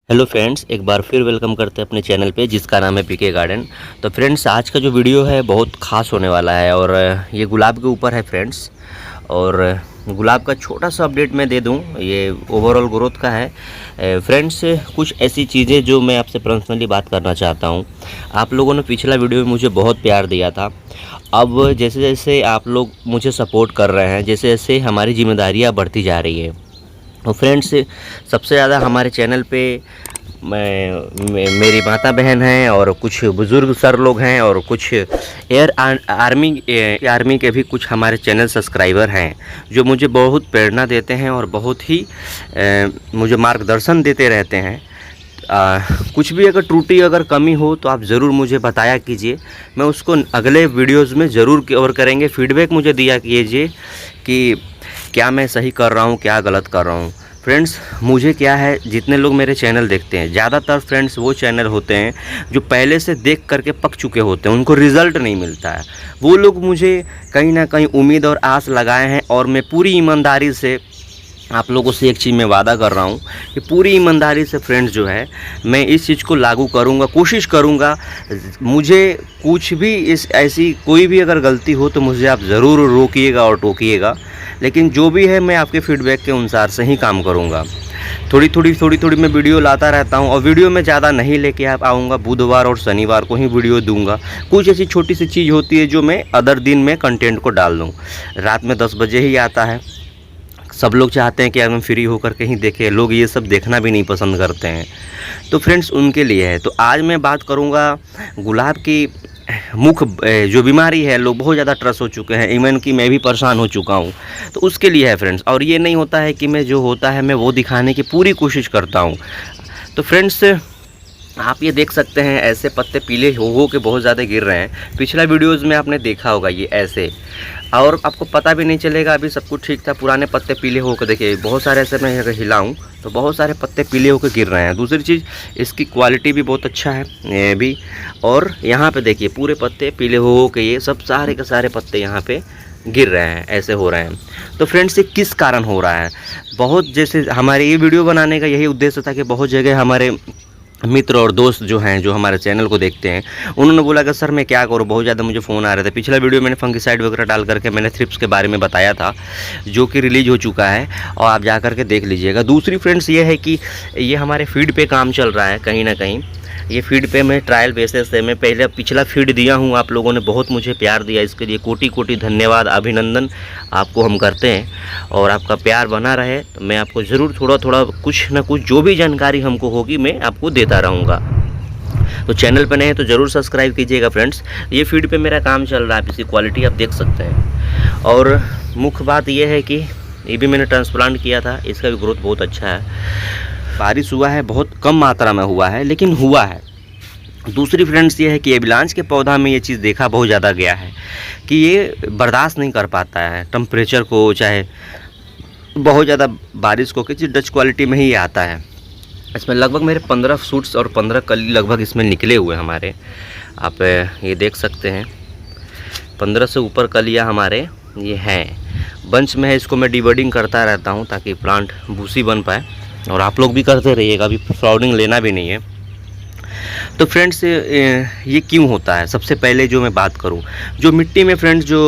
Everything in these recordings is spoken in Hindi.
हेलो फ्रेंड्स, एक बार फिर वेलकम करते हैं अपने चैनल पे जिसका नाम है पीके गार्डन। तो फ्रेंड्स, आज का जो वीडियो है बहुत ख़ास होने वाला है और ये गुलाब के ऊपर है फ्रेंड्स। और गुलाब का छोटा सा अपडेट मैं दे दूं, ये ओवरऑल ग्रोथ का है फ्रेंड्स। कुछ ऐसी चीज़ें जो मैं आपसे पर्सनली बात करना चाहता हूं। आप लोगों ने पिछला वीडियो में मुझे बहुत प्यार दिया था। अब जैसे जैसे आप लोग मुझे सपोर्ट कर रहे हैं, जैसे जैसे हमारी जिम्मेदारियाँ बढ़ती जा रही है, और फ्रेंड्स सबसे ज़्यादा हमारे चैनल पे मेरी माता बहन हैं और कुछ बुज़ुर्ग सर लोग हैं और कुछ आर्मी के भी कुछ हमारे चैनल सब्सक्राइबर हैं जो मुझे बहुत प्रेरणा देते हैं और बहुत ही मुझे मार्गदर्शन देते रहते हैं। कुछ भी अगर त्रुटि अगर कमी हो तो आप ज़रूर मुझे बताया कीजिए, मैं उसको अगले वीडियोज़ में ज़रूर कवर करेंगे। फीडबैक मुझे दिया कीजिए कि क्या मैं सही कर रहा हूँ, क्या गलत कर रहा हूँ। फ्रेंड्स, मुझे क्या है, जितने लोग मेरे चैनल देखते हैं, ज़्यादातर फ्रेंड्स वो चैनल होते हैं जो पहले से देख करके पक चुके होते हैं, उनको रिज़ल्ट नहीं मिलता है। वो लोग मुझे कहीं ना कहीं उम्मीद और आस लगाए हैं और मैं पूरी ईमानदारी से आप लोगों से एक चीज़ मैं वादा कर रहा हूँ कि पूरी ईमानदारी से फ्रेंड्स जो है मैं इस चीज़ को लागू करूँगा, कोशिश करूँगा। मुझे कुछ भी इस ऐसी कोई भी अगर गलती हो तो मुझे आप ज़रूर रोकिएगा और टोकिएगा, लेकिन जो भी है मैं आपके फीडबैक के अनुसार से ही काम करूँगा। थोड़ी थोड़ी मैं वीडियो लाता रहता हूँ और वीडियो में ज़्यादा नहीं लेके आप आऊँगा, बुधवार और शनिवार को ही वीडियो दूंगा। कुछ ऐसी छोटी सी चीज़ होती है जो मैं अदर दिन में कंटेंट को डाल दूँ। रात में 10 बजे ही आता है। सब लोग चाहते हैं कि हम फ्री होकर कहीं देखें, लोग ये सब देखना भी नहीं पसंद करते हैं। तो फ्रेंड्स, उनके लिए है। तो आज मैं बात करूँगा गुलाब की मुख्य जो बीमारी है, लोग बहुत ज़्यादा ट्रस्ट हो चुके हैं, इवन कि मैं भी परेशान हो चुका हूँ, तो उसके लिए है फ्रेंड्स। और ये नहीं होता है कि मैं जो होता है मैं वो दिखाने की पूरी कोशिश करता हूँ। तो फ्रेंड्स, आप ये देख सकते हैं ऐसे पत्ते पीले हो के बहुत ज़्यादा गिर रहे हैं। पिछला वीडियोज़ में आपने देखा होगा ये ऐसे, और आपको पता भी नहीं चलेगा। अभी सब कुछ ठीक था, पुराने पत्ते पीले होकर देखिए बहुत सारे ऐसे, मैं अगर हिलाऊं तो बहुत सारे पत्ते पीले होकर गिर रहे हैं। दूसरी चीज़, इसकी क्वालिटी भी बहुत अच्छा है ये भी। और यहाँ पे देखिए पूरे पत्ते पीले हो के ये सब सारे के सारे पत्ते यहाँ पे गिर रहे हैं, ऐसे हो रहे हैं। तो फ्रेंड्स, ये किस कारण हो रहा है? बहुत, जैसे हमारे ये वीडियो बनाने का यही उद्देश्य था कि बहुत जगह हमारे मित्र और दोस्त जो हैं, जो हमारे चैनल को देखते हैं, उन्होंने बोला कि सर मैं क्या करूं, बहुत ज़्यादा मुझे फ़ोन आ रहे थे। पिछला वीडियो मैंने फंगिसाइड वगैरह डाल करके मैंने थ्रिप्स के बारे में बताया था, जो कि रिलीज़ हो चुका है और आप जा करके देख लीजिएगा। दूसरी फ्रेंड्स ये है कि ये हमारे फीड पे काम चल रहा है कहीं ना कहीं। ये फीड पे मैं ट्रायल बेसिस से मैं पहले पिछला फीड दिया हूँ, आप लोगों ने बहुत मुझे प्यार दिया, इसके लिए कोटि कोटि धन्यवाद, अभिनंदन आपको हम करते हैं। और आपका प्यार बना रहे तो मैं आपको ज़रूर थोड़ा थोड़ा कुछ ना कुछ जो भी जानकारी हमको होगी मैं आपको देता रहूँगा। तो चैनल पर नए हैं तो ज़रूर सब्सक्राइब कीजिएगा फ्रेंड्स। ये फीड पे मेरा काम चल रहा है, इसकी क्वालिटी आप देख सकते हैं। और मुख्य बात यह है कि ये भी मैंने ट्रांसप्लांट किया था, इसका भी ग्रोथ बहुत अच्छा है। बारिश हुआ है, बहुत कम मात्रा में हुआ है, लेकिन हुआ है। दूसरी फ्रेंड्स ये है कि एबिलांच के पौधा में ये चीज़ देखा बहुत ज़्यादा गया है कि ये बर्दाश्त नहीं कर पाता है टेम्परेचर को, चाहे बहुत ज़्यादा बारिश को, किसी डच क्वालिटी में ही ये आता है। इसमें लगभग मेरे 15 सूट्स और 15 कली लगभग इसमें निकले हुए हमारे, आप ये देख सकते हैं। 15 से ऊपर कलियाँ हमारे ये हैं, बंच में है। इसको मैं डिबर्डिंग करता रहता हूँ ताकि प्लांट भूसी बन पाए, और आप लोग भी करते रहिएगा, अभी फ्लावरिंग लेना भी नहीं है। तो फ्रेंड्स, ये क्यों होता है? सबसे पहले जो मैं बात करूं, जो मिट्टी में फ्रेंड्स जो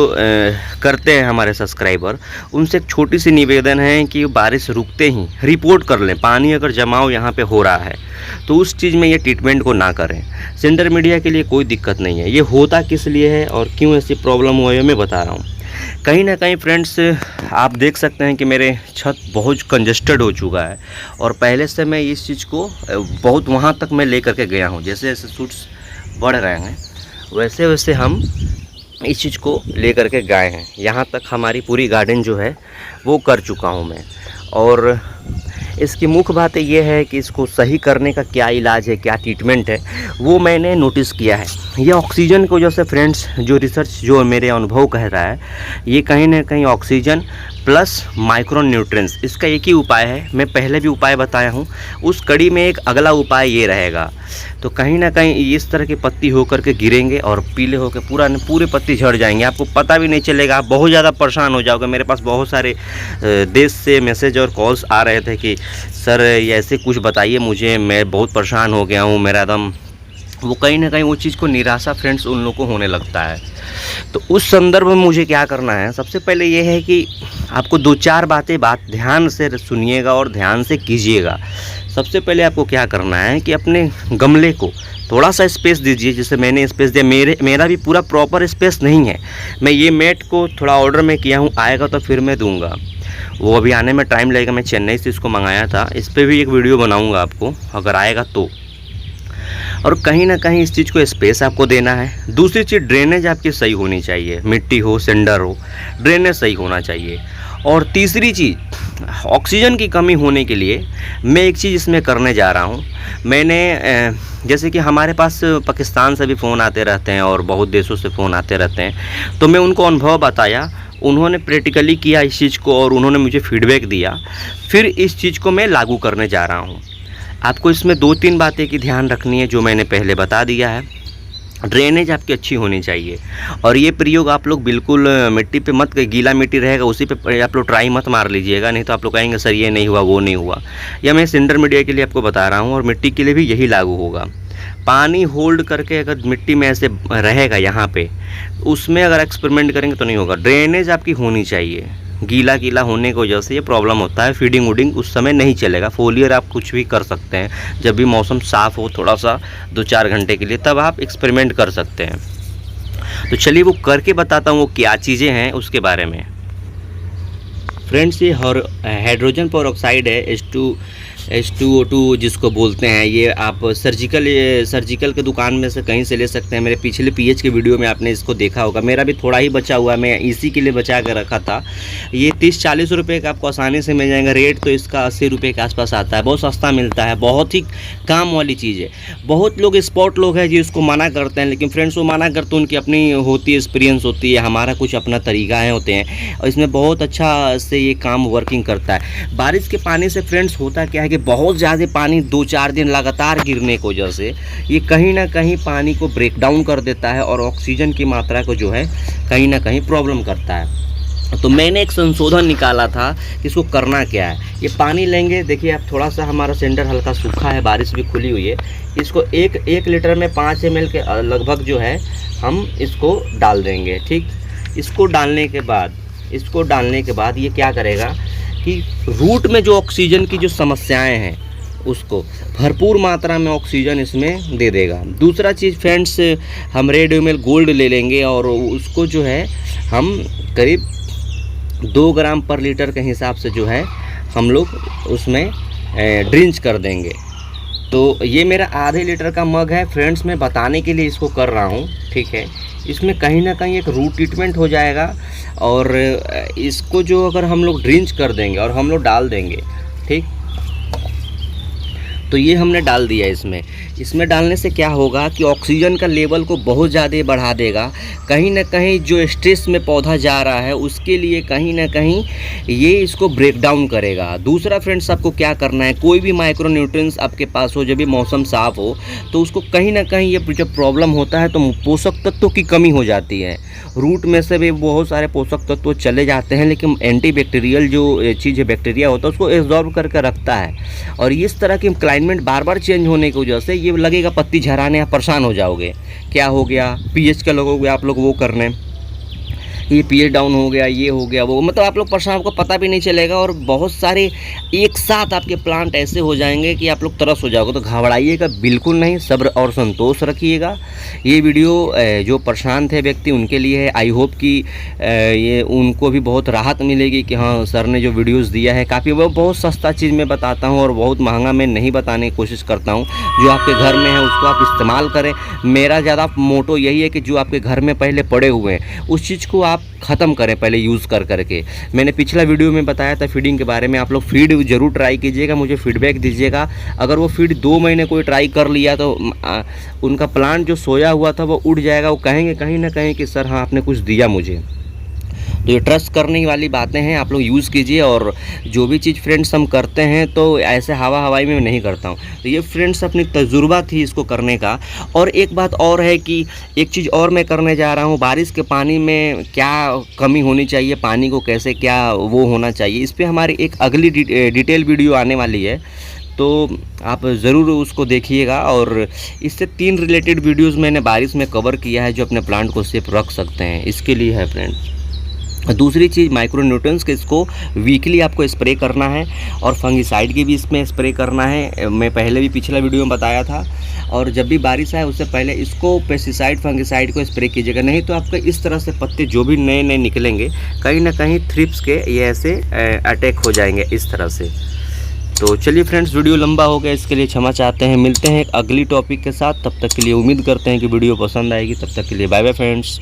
करते हैं हमारे सब्सक्राइबर, उनसे एक छोटी सी निवेदन है कि बारिश रुकते ही रिपोर्ट कर लें। पानी अगर जमाव यहाँ पे हो रहा है तो उस चीज़ में ये ट्रीटमेंट को ना करें। सेंटर मीडिया के लिए कोई दिक्कत नहीं है। ये होता किस लिए है और क्यों ऐसी प्रॉब्लम हुई है मैं बता रहा हूँ। कहीं ना कहीं फ्रेंड्स, आप देख सकते हैं कि मेरे छत बहुत कंजस्टेड हो चुका है, और पहले से मैं इस चीज़ को बहुत वहाँ तक मैं ले करके गया हूँ। जैसे जैसे सूट्स बढ़ रहे हैं वैसे वैसे हम इस चीज़ को ले करके गए हैं। यहाँ तक हमारी पूरी गार्डन जो है वो कर चुका हूँ मैं। और इसकी मुख्य बात ये है कि इसको सही करने का क्या इलाज है, क्या ट्रीटमेंट है, वो मैंने नोटिस किया है। ये ऑक्सीजन की वजह से फ्रेंड्स, जो रिसर्च जो मेरे अनुभव कह रहा है, ये कहीं ना कहीं ऑक्सीजन प्लस माइक्रो न्यूट्रिएंट्स, इसका एक ही उपाय है, मैं पहले भी उपाय बताया हूँ। उस कड़ी में एक अगला उपाय ये रहेगा। तो कहीं ना कहीं इस तरह की पत्ती होकर के गिरेंगे और पीले होकर पूरे पत्ती झड़ जाएंगे, आपको पता भी नहीं चलेगा, आप बहुत ज़्यादा परेशान हो जाओगे। मेरे पास बहुत सारे देश से मैसेज और कॉल्स आ रहे थे कि सर ऐसे कुछ बताइए मुझे, मैं बहुत परेशान हो गया हूँ, मेरा दम वो कहीं ना कहीं वो चीज़ को निराशा फ्रेंड्स उन लोगों को होने लगता है। तो उस संदर्भ में मुझे क्या करना है, सबसे पहले ये है कि आपको 2-4 बात ध्यान से सुनिएगा और ध्यान से कीजिएगा। सबसे पहले आपको क्या करना है कि अपने गमले को थोड़ा सा स्पेस दीजिए, जैसे मैंने स्पेस दिया। मेरा भी पूरा प्रॉपर स्पेस नहीं है, मैं ये मैट को थोड़ा ऑर्डर में किया हूँ, आएगा तो फिर मैं दूंगा, वो अभी आने में टाइम लगेगा। मैं चेन्नई से इसको मंगाया था, इस पर भी एक वीडियो बनाऊँगा आपको अगर आएगा तो। और कहीं ना कहीं इस चीज़ को स्पेस आपको देना है। दूसरी चीज़, ड्रेनेज आपकी सही होनी चाहिए, मिट्टी हो सेंडर हो, ड्रेनेज सही होना चाहिए। और तीसरी चीज़, ऑक्सीजन की कमी होने के लिए मैं एक चीज़ इसमें करने जा रहा हूँ। मैंने जैसे कि हमारे पास पाकिस्तान से भी फ़ोन आते रहते हैं और बहुत देशों से फ़ोन आते रहते हैं, तो मैं उनको अनुभव बताया, उन्होंने प्रैक्टिकली किया इस चीज़ को और उन्होंने मुझे फीडबैक दिया, फिर इस चीज़ को मैं लागू करने जा रहा हूँ। आपको इसमें 2-3 बातें की ध्यान रखनी है जो मैंने पहले बता दिया है। ड्रेनेज आपकी अच्छी होनी चाहिए और ये प्रयोग आप लोग बिल्कुल मिट्टी पे मत, गीला मिट्टी रहेगा उसी पे आप लोग ट्राई मत मार लीजिएगा, नहीं तो आप लोग कहेंगे सर ये नहीं हुआ वो नहीं हुआ। या मैं सिंडर मीडिया के लिए आपको बता रहा हूँ और मिट्टी के लिए भी यही लागू होगा। पानी होल्ड करके अगर मिट्टी में ऐसे रहेगा यहाँ पे, उसमें अगर एक्सपेरिमेंट करेंगे तो नहीं होगा। ड्रेनेज आपकी होनी चाहिए, गीला गीला होने की वजह से ये प्रॉब्लम होता है, फीडिंग वूडिंग उस समय नहीं चलेगा। फोलियर आप कुछ भी कर सकते हैं जब भी मौसम साफ़ हो, थोड़ा सा 2-4 घंटे के लिए, तब आप एक्सपेरिमेंट कर सकते हैं। तो चलिए वो करके बताता हूँ वो क्या चीज़ें हैं उसके बारे में। फ्रेंड्स, ये हाइड्रोजन पेरोक्साइड है, H2O2 जिसको बोलते हैं। ये आप सर्जिकल के दुकान में से कहीं से ले सकते हैं। मेरे पिछले पीएच के वीडियो में आपने इसको देखा होगा, मेरा भी थोड़ा ही बचा हुआ है, मैं इसी के लिए बचा कर रखा था। ये 30-40 रुपये का आपको आसानी से मिल जाएगा। रेट तो इसका 80 रुपये के आसपास आता है, बहुत सस्ता मिलता है, बहुत ही काम वाली चीज़ है। बहुत लोग स्पॉट लोग हैं जी इसको मना करते हैं, लेकिन फ्रेंड्स वो मना करते हैं, उनकी अपनी होती है, एक्सपीरियंस होती है, हमारा कुछ अपना तरीका है होते हैं, और इसमें बहुत अच्छा से ये काम वर्किंग करता है। बारिश के पानी से फ्रेंड्स होता क्या है कि बहुत ज़्यादा पानी 2-4 दिन लगातार गिरने की वजह से ये कहीं ना कहीं पानी को ब्रेक डाउन कर देता है और ऑक्सीजन की मात्रा को जो है कहीं ना कहीं प्रॉब्लम करता है। तो मैंने एक संशोधन निकाला था कि इसको करना क्या है। ये पानी लेंगे, देखिए आप, थोड़ा सा हमारा सेंडर हल्का सूखा है, बारिश भी खुली हुई है। इसको एक लीटर में 5 ml के लगभग जो है हम इसको डाल देंगे। ठीक, इसको डालने के बाद ये क्या करेगा कि रूट में जो ऑक्सीजन की जो समस्याएं हैं उसको भरपूर मात्रा में ऑक्सीजन इसमें दे देगा। दूसरा चीज़ फ्रेंड्स, हम रेड एमएल गोल्ड ले लेंगे और उसको जो है हम करीब 2 ग्राम पर लीटर के हिसाब से जो है हम लोग उसमें ड्रिंच कर देंगे। तो ये मेरा आधे लीटर का मग है फ्रेंड्स, मैं बताने के लिए इसको कर रहा हूँ। ठीक है, इसमें कहीं ना कहीं एक रूट ट्रीटमेंट हो जाएगा और इसको जो अगर हम लोग ड्रिंच कर देंगे और हम लोग डाल देंगे, ठीक, तो ये हमने डाल दिया। इसमें डालने से क्या होगा कि ऑक्सीजन का लेवल को बहुत ज़्यादा बढ़ा देगा। कहीं ना कहीं जो स्ट्रेस में पौधा जा रहा है उसके लिए कहीं ना कहीं ये इसको ब्रेक डाउन करेगा। दूसरा फ्रेंड्स, आपको क्या करना है, कोई भी माइक्रो न्यूट्रिएंट्स आपके पास हो, जब भी मौसम साफ़ हो तो उसको कहीं ना कहीं ये जब प्रॉब्लम होता है तो पोषक तत्वों की कमी हो जाती है। रूट में से भी बहुत सारे पोषक तत्व चले जाते हैं, लेकिन एंटीबैक्टीरियल जो चीज़ है, बैक्टीरिया होता है, उसको एब्जॉर्ब करके रखता है। और इस तरह की क्लाइमेट बार बार चेंज होने की वजह से ये लगेगा पत्ती झराने, आप परेशान हो जाओगे, क्या हो गया, पीएच का लगोगे आप लोग वो करने, ये पीएच डाउन हो गया, ये हो गया, वो, मतलब आप लोग परेशान, आपको पता भी नहीं चलेगा। और बहुत सारे एक साथ आपके प्लांट ऐसे हो जाएंगे कि आप लोग तरस हो जाओगे। तो घबराइएगा बिल्कुल नहीं, सब्र और संतोष रखिएगा। ये वीडियो जो परेशान थे व्यक्ति उनके लिए है। आई होप कि ये उनको भी बहुत राहत मिलेगी कि हाँ सर ने जो वीडियोस दिया है काफ़ी, वो बहुत सस्ता चीज़ मैं बताता हूँ और बहुत महंगा मैं नहीं बताने की कोशिश करता हूँ। जो आपके घर में है उसको आप इस्तेमाल करें। मेरा ज़्यादा मोटो यही है कि जो आपके घर में पहले पड़े हुए हैं उस चीज़ को आप ख़त्म करें पहले यूज़ करके। मैंने पिछला वीडियो में बताया था फीडिंग के बारे में, आप लोग फीड ज़रूर ट्राई कीजिएगा, मुझे फीडबैक दीजिएगा। अगर वो फीड 2 महीने कोई ट्राई कर लिया तो उनका प्लांट जो सोया हुआ था वो उड़ जाएगा, वो कहेंगे कहीं ना कहीं कि सर हाँ आपने कुछ दिया मुझे। तो ये ट्रस्ट करने वाली बातें हैं, आप लोग यूज़ कीजिए। और जो भी चीज़ फ्रेंड्स हम करते हैं तो ऐसे हवा हवाई में नहीं करता हूँ। तो ये फ्रेंड्स अपनी तजुर्बा थी इसको करने का। और एक बात और है कि एक चीज़ और मैं करने जा रहा हूँ, बारिश के पानी में क्या कमी होनी चाहिए, पानी को कैसे क्या वो होना चाहिए, इस पर हमारी एक अगली डिटेल वीडियो आने वाली है, तो आप ज़रूर उसको देखिएगा। और इससे 3 रिलेटेड वीडियोस मैंने बारिश में कवर किया है जो अपने प्लांट को सेफ रख सकते हैं, इसके लिए है फ्रेंड्स। दूसरी चीज़ माइक्रो न्यूट्रंस के इसको वीकली आपको स्प्रे करना है और फंगिसाइड की भी इसमें स्प्रे करना है। मैं पहले भी पिछला वीडियो में बताया था। और जब भी बारिश आए उससे पहले इसको पेस्टिसाइड फंगिसाइड को स्प्रे कीजिएगा, नहीं तो आपके इस तरह से पत्ते जो भी नए नए निकलेंगे कहीं ना कहीं थ्रिप्स के ये ऐसे अटैक हो जाएंगे इस तरह से। तो चलिए फ्रेंड्स, वीडियो लंबा हो गया, इसके लिए क्षमा चाहते हैं। मिलते हैं एक अगली टॉपिक के साथ, तब तक के लिए उम्मीद करते हैं कि वीडियो पसंद आएगी। तब तक के लिए बाय बाय फ्रेंड्स।